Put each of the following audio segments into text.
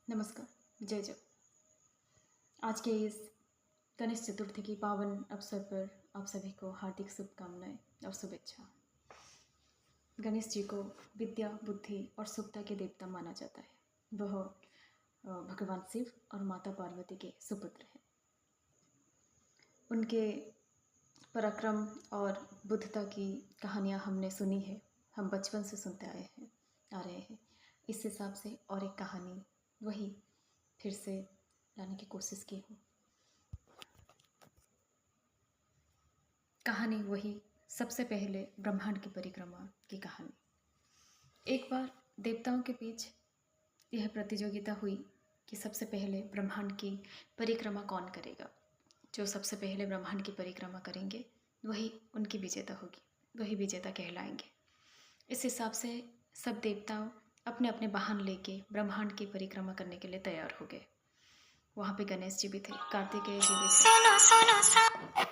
नमस्कार, जय जय। आज के इस गणेश चतुर्थी की पावन अवसर पर आप सभी को हार्दिक शुभकामनाएं और शुभेच्छा। गणेश जी को विद्या, बुद्धि और सुखता के देवता माना जाता है। वह भगवान शिव और माता पार्वती के सुपुत्र हैं। उनके पराक्रम और बुद्धता की कहानियाँ हमने सुनी है, हम बचपन से सुनते आ रहे हैं। इस हिसाब से और एक कहानी वही फिर से लाने की कोशिश की हूँ। कहानी वही सबसे पहले ब्रह्मांड की परिक्रमा की कहानी। एक बार देवताओं के बीच यह प्रतियोगिता हुई कि सबसे पहले ब्रह्मांड की परिक्रमा कौन करेगा। जो सबसे पहले ब्रह्मांड की परिक्रमा करेंगे वही उनकी विजेता होगी, वही विजेता कहलाएंगे। इस हिसाब से सब देवताओं अपने अपने वाहन लेके ब्रह्मांड की परिक्रमा करने के लिए तैयार हो गए। वहाँ पे गणेश जी भी थे, कार्तिकेय जी भी थे।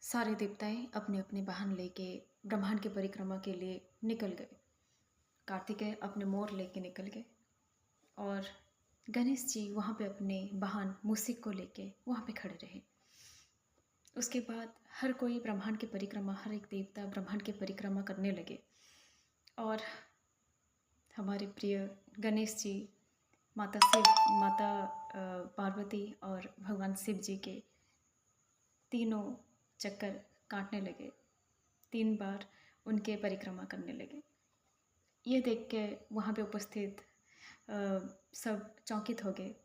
सारे देवताएं अपने अपने वाहन लेके ब्रह्मांड की परिक्रमा के लिए निकल गए। कार्तिकेय अपने मोर लेके निकल गए और गणेश जी वहाँ पे अपने वाहन मूषिक को लेके वहाँ पे खड़े रहे। उसके बाद हर कोई ब्रह्मांड की परिक्रमा, हर एक देवता ब्रह्मांड की परिक्रमा करने लगे और हमारे प्रिय गणेश जी माता पार्वती और भगवान शिव जी के तीनों चक्कर काटने लगे, 3 बार उनके परिक्रमा करने लगे। ये देख के वहाँ पे उपस्थित सब चौंकित हो गए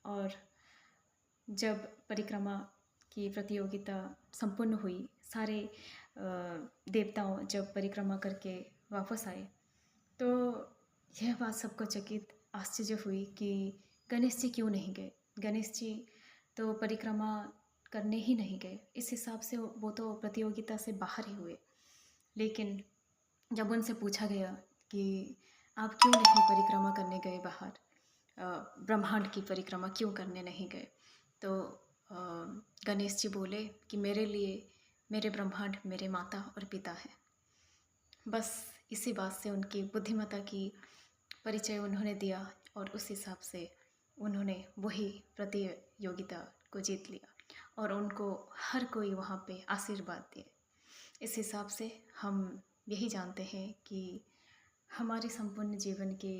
और जब परिक्रमा की प्रतियोगिता संपन्न हुई, सारे देवताओं जब परिक्रमा करके वापस आए तो यह बात सबको चकित आश्चर्य हुई कि गणेश जी क्यों नहीं गए। गणेश जी तो परिक्रमा करने ही नहीं गए। इस हिसाब से वो तो प्रतियोगिता से बाहर ही हुए। लेकिन जब उनसे पूछा गया कि आप क्यों नहीं परिक्रमा करने गए बाहर, ब्रह्मांड की परिक्रमा क्यों करने नहीं गए, तो गणेश जी बोले कि मेरे लिए मेरे ब्रह्मांड मेरे माता और पिता है। बस इसी बात से उनकी बुद्धिमत्ता की परिचय उन्होंने दिया और उस हिसाब से उन्होंने वही प्रतियोगिता को जीत लिया और उनको हर कोई वहाँ पे आशीर्वाद दिए। इस हिसाब से हम यही जानते हैं कि हमारे संपूर्ण जीवन के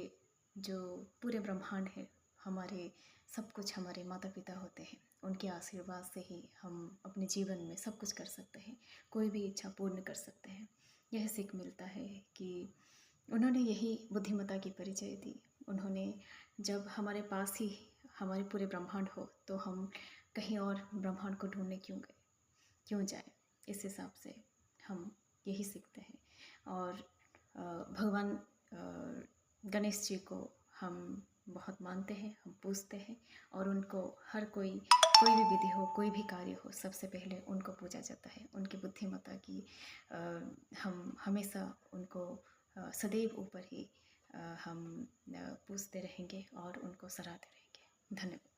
जो पूरे ब्रह्मांड है, हमारे सब कुछ हमारे माता पिता होते हैं। उनके आशीर्वाद से ही हम अपने जीवन में सब कुछ कर सकते हैं, कोई भी इच्छा पूर्ण कर सकते हैं। यह सीख मिलता है कि उन्होंने यही बुद्धिमत्ता की परिचय दी। उन्होंने जब हमारे पास ही हमारे पूरे ब्रह्मांड हो तो हम कहीं और ब्रह्मांड को ढूंढने क्यों जाए। इस हिसाब से हम यही सीखते हैं और भगवान गणेश जी को हम बहुत मानते हैं, हम पूजते हैं और उनको हर कोई भी विधि हो, कोई भी कार्य हो, सबसे पहले उनको पूजा जाता है। उनकी बुद्धिमत्ता की हम हमेशा उनको सदैव ऊपर ही हम पूजते रहेंगे और उनको सराहते रहेंगे। धन्यवाद।